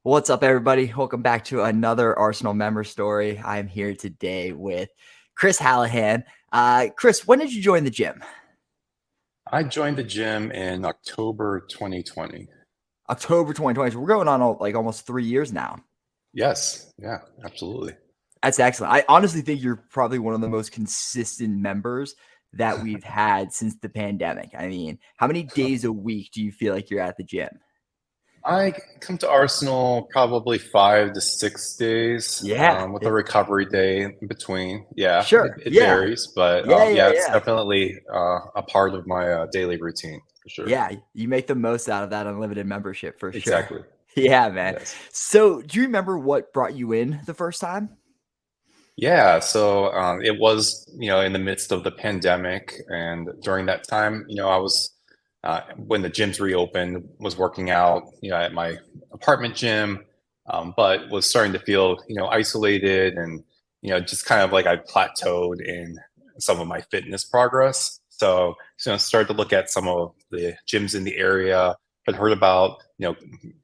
What's up, everybody? Welcome back to another Arsenal member story. I'm here today with Chris Hallahan. Chris, when did you join the gym? I joined the gym in October 2020. October 2020. So we're going on like almost 3 years now. Yes, yeah, absolutely. That's excellent. I honestly think you're probably one of the most consistent members that we've had since the pandemic. I mean, how many days a week do you feel like you're at the gym? I come to Arsenal probably 5 to 6 days, Yeah. with a recovery day in between. Yeah, it, Sure. it Yeah. varies, but Yeah. Yeah. yeah, it's Yeah. definitely a part of my daily routine for sure. Yeah, you make the most out of that unlimited membership for sure. Exactly. Yeah, man. Yes. So, do you remember what brought you in the first time? Yeah, so it was, in the midst of the pandemic, and during that time, I was when the gyms reopened, was working out, at my apartment gym, but was starting to feel, isolated and, just kind of like I plateaued in some of my fitness progress. So, started to look at some of the gyms in the area, had heard about,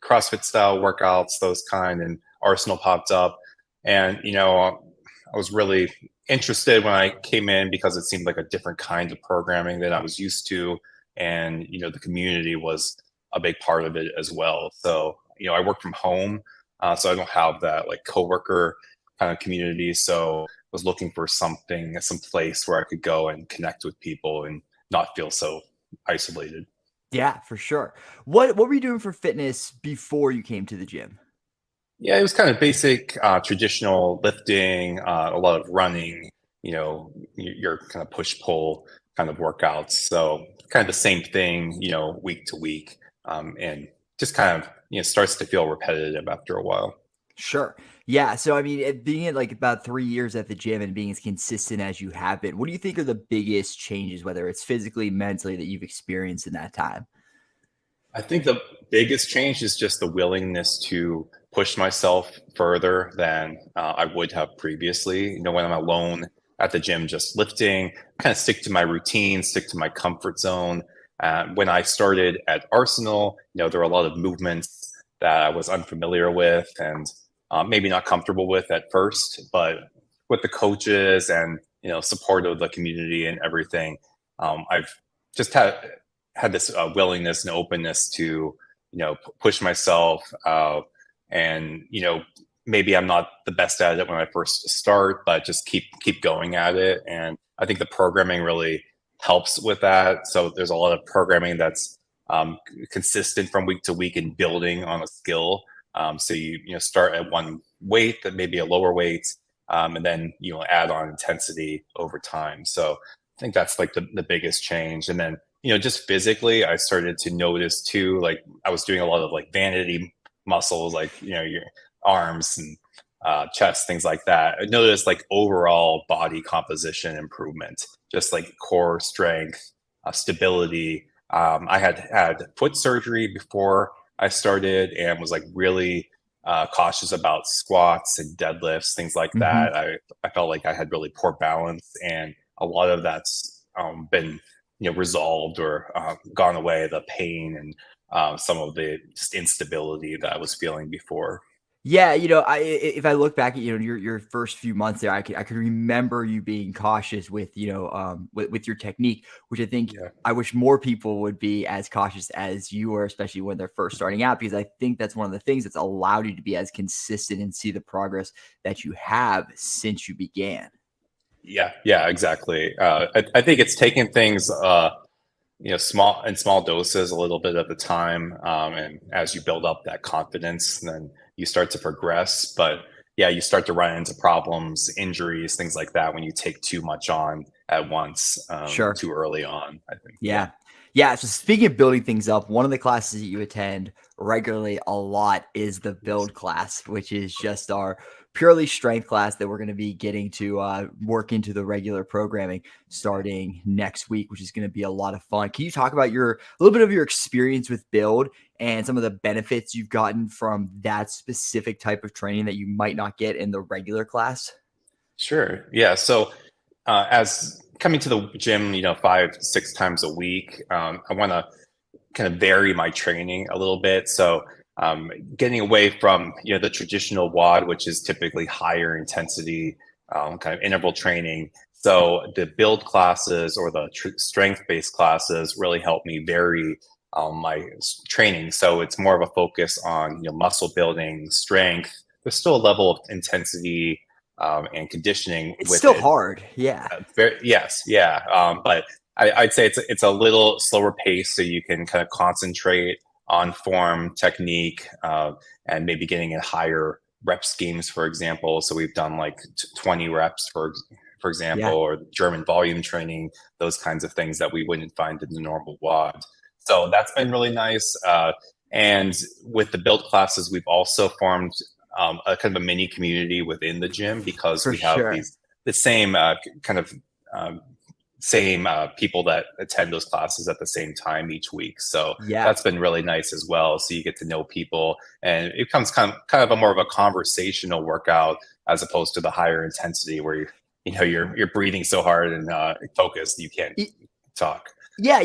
CrossFit style workouts, those kind, and Arsenal popped up. And, I was really interested when I came in because it seemed like a different kind of programming that I was used to. And, the community was a big part of it as well. So, I work from home. So I don't have that like coworker kind of community. So was looking for something, some place where I could go and connect with people and not feel so isolated. Yeah, for sure. What were you doing for fitness before you came to the gym? Yeah, it was kind of basic, traditional lifting, a lot of running, your kind of push pull kind of workouts. So kind of the same thing, week to week, and just kind of starts to feel repetitive after a while. Sure. Yeah. So, I mean, being at like about 3 years at the gym and being as consistent as you have been, what do you think are the biggest changes, whether it's physically, mentally, that you've experienced in that time? I think the biggest change is just the willingness to push myself further than I would have previously. When I'm alone at the gym, just lifting, kind of stick to my routine, stick to my comfort zone. When I started at Arsenal, there were a lot of movements that I was unfamiliar with and maybe not comfortable with at first, but with the coaches and support of the community and everything, I've just had this willingness and openness to push myself, and maybe I'm not the best at it when I first start, but just keep going at it. And I think the programming really helps with that. So there's a lot of programming that's consistent from week to week and building on a skill. So you start at one weight, that maybe a lower weight, and then add on intensity over time. So I think that's like the biggest change. And then just physically, I started to notice too, like I was doing a lot of like vanity muscles, like, your arms and chest, things like that. I noticed like overall body composition improvement, just like core strength, stability. I had foot surgery before I started and was like really cautious about squats and deadlifts, things like Hmm. that. I felt like I had really poor balance, and a lot of that's been resolved or gone away, the pain and some of the just instability that I was feeling before. Yeah, if I look back at your first few months there, I could remember you being cautious with with your technique, which I think Yeah. I wish more people would be as cautious as you were, especially when they're first starting out, because I think that's one of the things that's allowed you to be as consistent and see the progress that you have since you began. Yeah, exactly. I think it's taking things, small doses, a little bit at a time, and as you build up that confidence, then you start to progress. But yeah, you start to run into problems, injuries, things like that when you take too much on at once, Sure. too early on. I think. Yeah. Yeah. Yeah. So speaking of building things up, one of the classes that you attend regularly a lot is the Yes. build class, which is just our purely strength class that we're going to be getting to work into the regular programming starting next week, which is going to be a lot of fun. Can you talk about your a little bit of your experience with build and some of the benefits you've gotten from that specific type of training that you might not get in the regular class? Sure. Yeah. So, as coming to the gym, 5, 6 times a week, I want to kind of vary my training a little bit. So getting away from the traditional WOD, which is typically higher intensity kind of interval training. So the build classes or the strength-based classes really help me vary my training. So it's more of a focus on muscle building, strength. There's still a level of intensity and conditioning It's with still it. hard. Yeah. Yes, yeah. But I'd say it's a little slower pace, so you can kind of concentrate on form, technique, and maybe getting in higher rep schemes, for example. So we've done like 20 reps, for example, Yeah. or German volume training, those kinds of things that we wouldn't find in the normal WOD. So that's been really nice. And with the build classes, we've also formed a kind of a mini community within the gym because For we have sure. the same kind of same people that attend those classes at the same time each week. So Yeah. that's been really nice as well. So you get to know people, and it becomes kind of a more of a conversational workout as opposed to the higher intensity where you're breathing so hard and focused you can't talk. Yeah,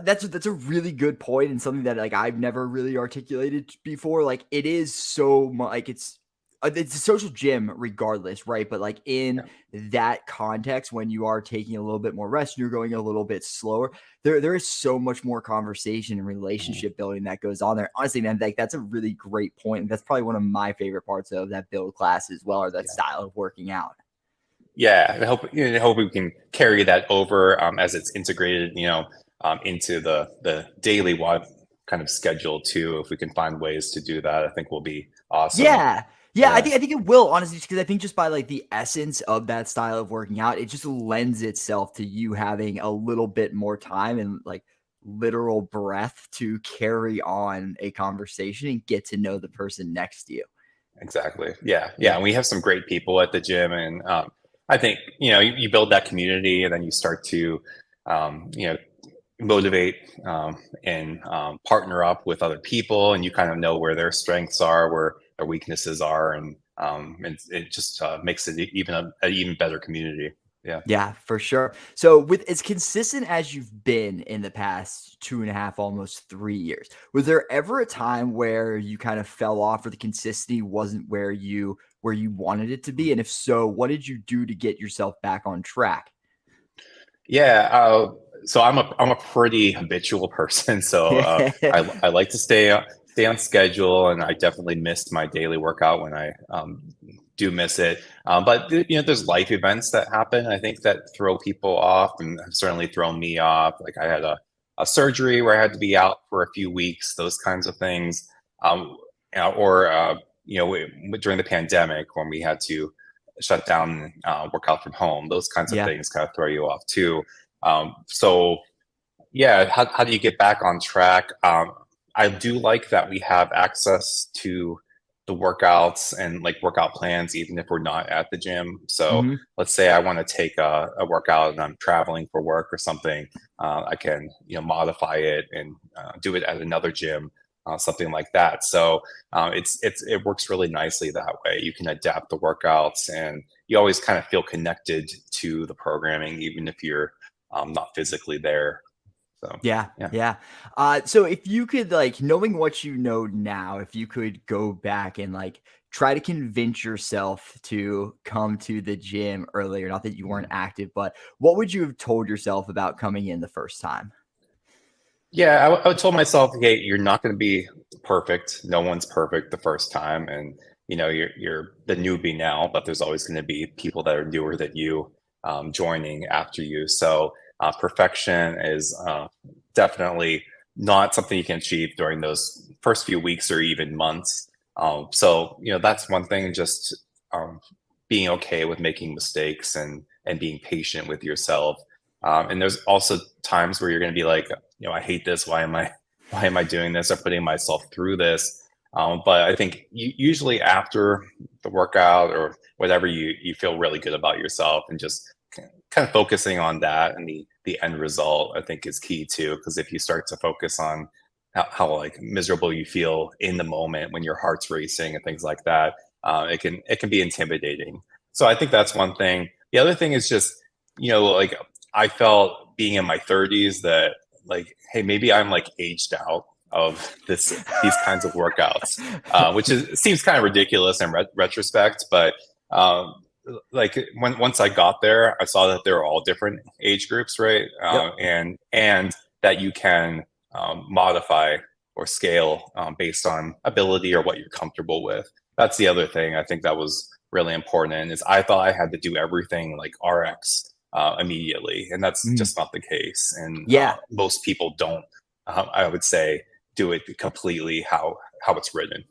that's a really good point and something that like I've never really articulated before. Like it is so much like it's a social gym regardless, right? But like in Yeah. that context, when you are taking a little bit more rest and you're going a little bit slower, there is so much more conversation and Mhm. relationship building that goes on there. Honestly, man, like that's a really great point. And that's probably one of my favorite parts of that build class as well, or that Yeah. style of working out. Yeah, I hope we can carry that over as it's integrated, into the daily WOD kind of schedule too. If we can find ways to do that, I think will be awesome. Yeah. Yeah, I Yeah, think it will, honestly, because I think just by like the essence of that style of working out, it just lends itself to you having a little bit more time and like literal breath to carry on a conversation and get to know the person next to you. exactly. Yeah, yeah. Yeah. And we have some great people at the gym, and I think you build that community, and then you start to motivate and partner up with other people, and you kind of know where their strengths are, where their weaknesses are, and it just makes it even an even better community. Yeah. Yeah, for sure. So, with as consistent as you've been in the past 2.5, almost 3 years, was there ever a time where you kind of fell off or the consistency wasn't where you wanted it to be? And if so, what did you do to get yourself back on track? Yeah, so I'm a pretty habitual person, so I like to stay on schedule, and I definitely missed my daily workout when I do miss it. But there's life events that happen, I think, that throw people off, and have certainly thrown me off. Like I had a surgery where I had to be out for a few weeks, those kinds of things. Or during the pandemic when we had to shut down, work out from home. Those kinds of Yeah. things kind of throw you off too. So yeah, how do you get back on track? I do like that we have access to the workouts and like workout plans, even if we're not at the gym. So Mhm. let's say I want to take a workout and I'm traveling for work or something. I can modify it and do it at another gym, something like that. So it works really nicely that way. You can adapt the workouts, and you always kind of feel connected to the programming, even if you're not physically there. So Yeah, yeah. yeah. So if you could like knowing what you know now, if you could go back and like try to convince yourself to come to the gym earlier, not that you weren't active, but what would you have told yourself about coming in the first time? Yeah, I would told myself, okay, you're not going to be perfect. No one's perfect the first time, and you're the newbie now, but there's always going to be people that are newer than you joining after you. So perfection is definitely not something you can achieve during those first few weeks or even months. So that's one thing. Just being okay with making mistakes and being patient with yourself. And there's also times where you're going to be like, I hate this. Why am I doing this or putting myself through this? But I think usually after the workout or whatever, you feel really good about yourself, and just kind of focusing on that and the end result, I think, is key too. Because if you start to focus on how like miserable you feel in the moment when your heart's racing and things like that, it can be intimidating. So I think that's one thing. The other thing is just like I felt being in my 30s that like, hey, maybe I'm like aged out of these kinds of workouts, which seems kind of ridiculous in retrospect, but like once I got there, I saw that they were all different age groups, right? Yep. And that you can modify or scale based on ability or what you're comfortable with. That's the other thing I think that was really important is I thought I had to do everything like RX immediately, and that's Mhm. just not the case. And Yeah. most people don't, I would say, do it completely how it's written.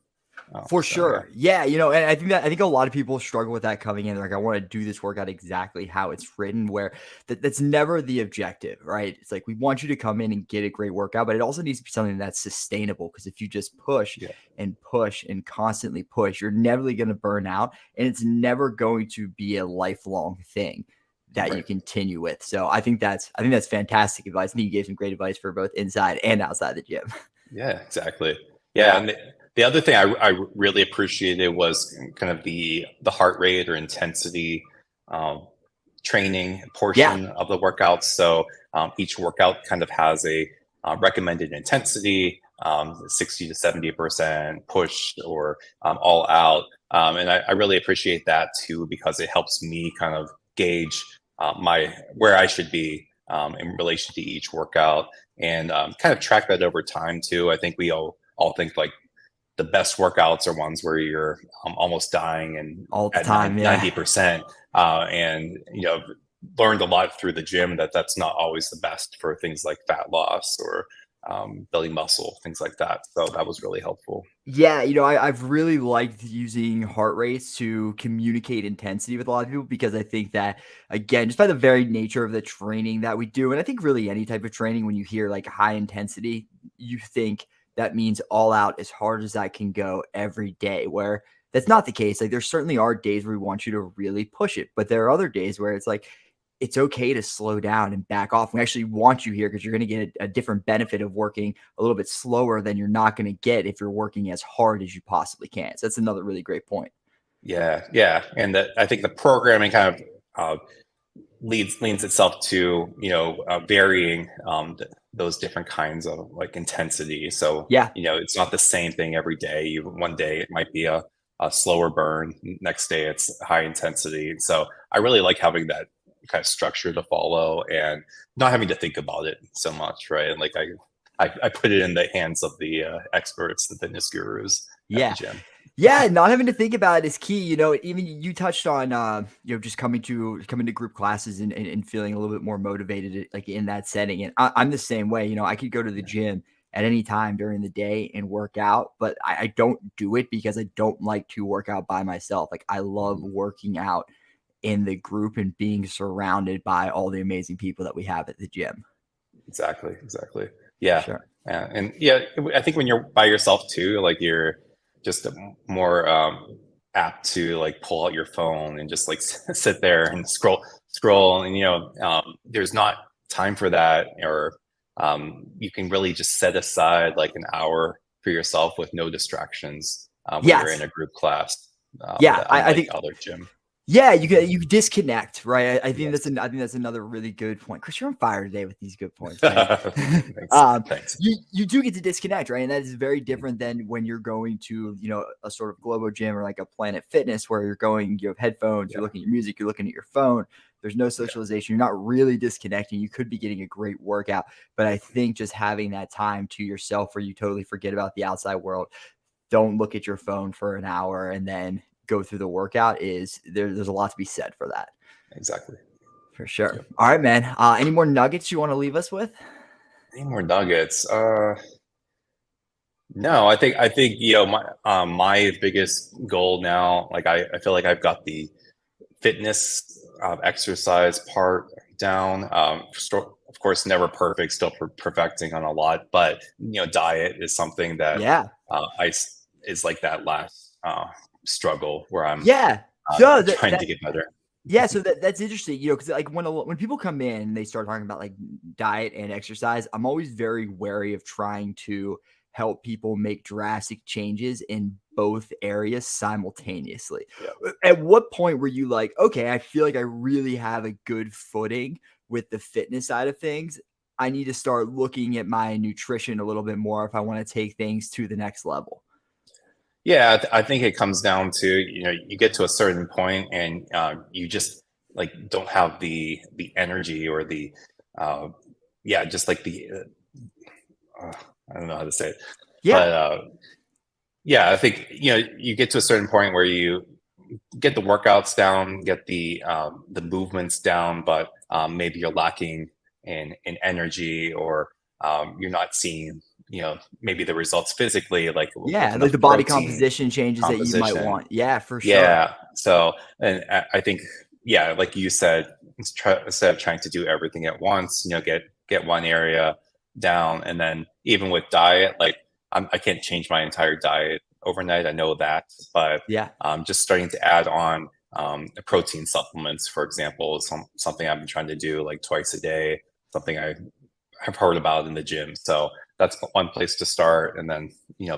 For So yeah. sure. Yeah, and I think a lot of people struggle with that coming in. They're like, I want to do this workout exactly how it's written, where that's never the objective, right? It's like we want you to come in and get a great workout, but it also needs to be something that's sustainable. Because if you just push and constantly push, you're never going to burn out, and it's never going to be a lifelong thing that you Right. continue with. So I think that's fantastic advice. I think you gave some great advice for both inside and outside the gym. Yeah, exactly. Yeah, Yeah. and the other thing I really appreciated was kind of the heart rate or intensity um, training Yeah. portion of the workouts. So each workout kind of has a recommended intensity, 60 to 70% push or all out, and I really appreciate that too because it helps me kind of gauge my where I should be in relation to each workout and kind of track that over time too. I think we all think like the best workouts are ones where you're almost dying and All the at time. Yeah. 90%, and learned a lot through the gym that that's not always the best for things like fat loss or building muscle, things like that. So that was really helpful. Yeah, I've really liked using heart rates to communicate intensity with a lot of people because I think that, again, just by the very nature of the training that we do, and I think really any type of training, when you hear like high intensity, you think that means all out as hard as I can go every day, where that's not the case. Like, there certainly are days where we want you to really push it, but there are other days where it's like, it's okay to slow down and back off. We actually want you here because you're going to get a different benefit of working a little bit slower than you're not going to get if you're working as hard as you possibly can. So that's another really great point. Yeah, and that I think the programming kind of leans itself to varying those different kinds of like intensity. So Yeah. it's not the same thing every day. One day it might be a slower burn, next day it's high intensity. So I really like having that kind of structure to follow and not having to think about it so much, right? And like I put it in the hands of the experts, the fitness gurus at the Yeah. gym. Yeah, not having to think about it is key. Even you touched on just coming to group classes and feeling a little bit more motivated like in that setting. And I'm the same way. I could go to the gym at any time during the day and work out, but I don't do it because I don't like to work out by myself. Like, I love Mhm. working out in the group and being surrounded by all the amazing people that we have at the gym. Exactly. For Yeah. sure. And yeah, I think when you're by yourself too, like you're just more apt to like pull out your phone and just like sit there and scroll. And, there's not time for that, or you can really just set aside like an hour for yourself with no distractions when you're in Yes. a group class, Yeah. that I unlike think other gym. Yeah, you disconnect, right? Yes. I think that's another really good point. Chris, you're on fire today with these good points, man. Thanks. Thanks. You do get to disconnect, right? And that is very different than when you're going to, a sort of Globo gym or like a Planet Fitness where you're going, you have headphones, you're Yeah. looking at your music, you're looking at your phone. There's no Yeah. socialization. You're not really disconnecting. You could be getting a great workout, but I think just having that time to yourself where you totally forget about the outside world, don't look at your phone for an hour and then go through the workout there's a lot to be said for that. Exactly. For sure. Yep. All right, man. Any more nuggets you want to leave us with? Any more nuggets? No, I think my biggest goal now, like I feel like I've got the fitness exercise part down. Of course, never perfect, still perfecting on a lot, but diet is something that Yeah. is like that last struggle where I'm Yeah. So trying to get better. yeah, so that's interesting, because like when people come in and they start talking about like diet and exercise, I'm always very wary of trying to help people make drastic changes in both areas simultaneously. Yeah. At what point were you like, okay, I feel like I really have a good footing with the fitness side of things? I need to start looking at my nutrition a little bit more if I want to take things to the next level? Yeah, I think it comes down to, you get to a certain point and you just like don't have the energy or the uh, yeah, just like I don't know how to say it, Yeah. but yeah, I think you get to a certain point where you get the workouts down, get the movements down, but maybe you're lacking in energy, or you're not seeing maybe the results physically, like with Yeah. Like enough the body protein composition changes that you might composition. want. Yeah, for sure. Yeah. So, and I think, yeah, like you said, instead of trying to do everything at once, get one area down, and then even with diet, like I can't change my entire diet overnight. I know that, but Yeah. just starting to add on protein supplements, for example, is something I've been trying to do like twice a day. Something I have heard about in the gym. So that's one place to start, and then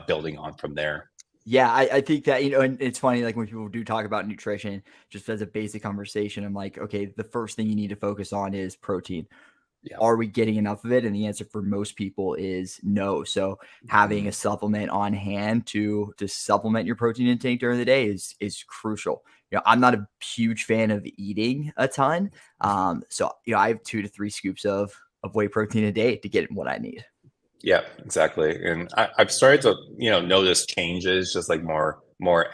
building on from there. Yeah, I think that, and it's funny, like when people do talk about nutrition, just as a basic conversation, I'm like, okay, the first thing you need to focus on is protein. Yeah. Are we getting enough of it? And the answer for most people is no. So having a supplement on hand to supplement your protein intake during the day is crucial. I'm not a huge fan of eating a ton. So I have 2 to 3 scoops of whey protein a day to get what I need. Yeah, exactly. And I've started to, notice changes, just like more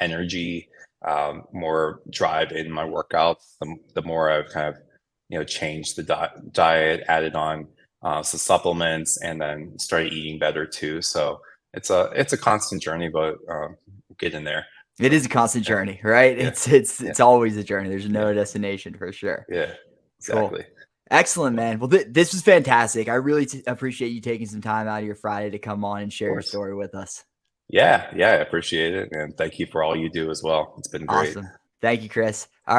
energy, more drive in my workouts. The more I've kind of, changed the diet, added on some supplements, and then started eating better too. So it's a constant journey, but get in there. It is So a constant yeah, journey, right? yeah, It's yeah, always a journey. There's yeah, no destination for sure. yeah, Cool. exactly. Excellent, So, man. Well, this was fantastic. I really appreciate you taking some time out of your Friday to come on and of share your course. story with us. Yeah, yeah, I appreciate it, and thank you for all you do as well. It's been great. Awesome. Thank you, Chris. All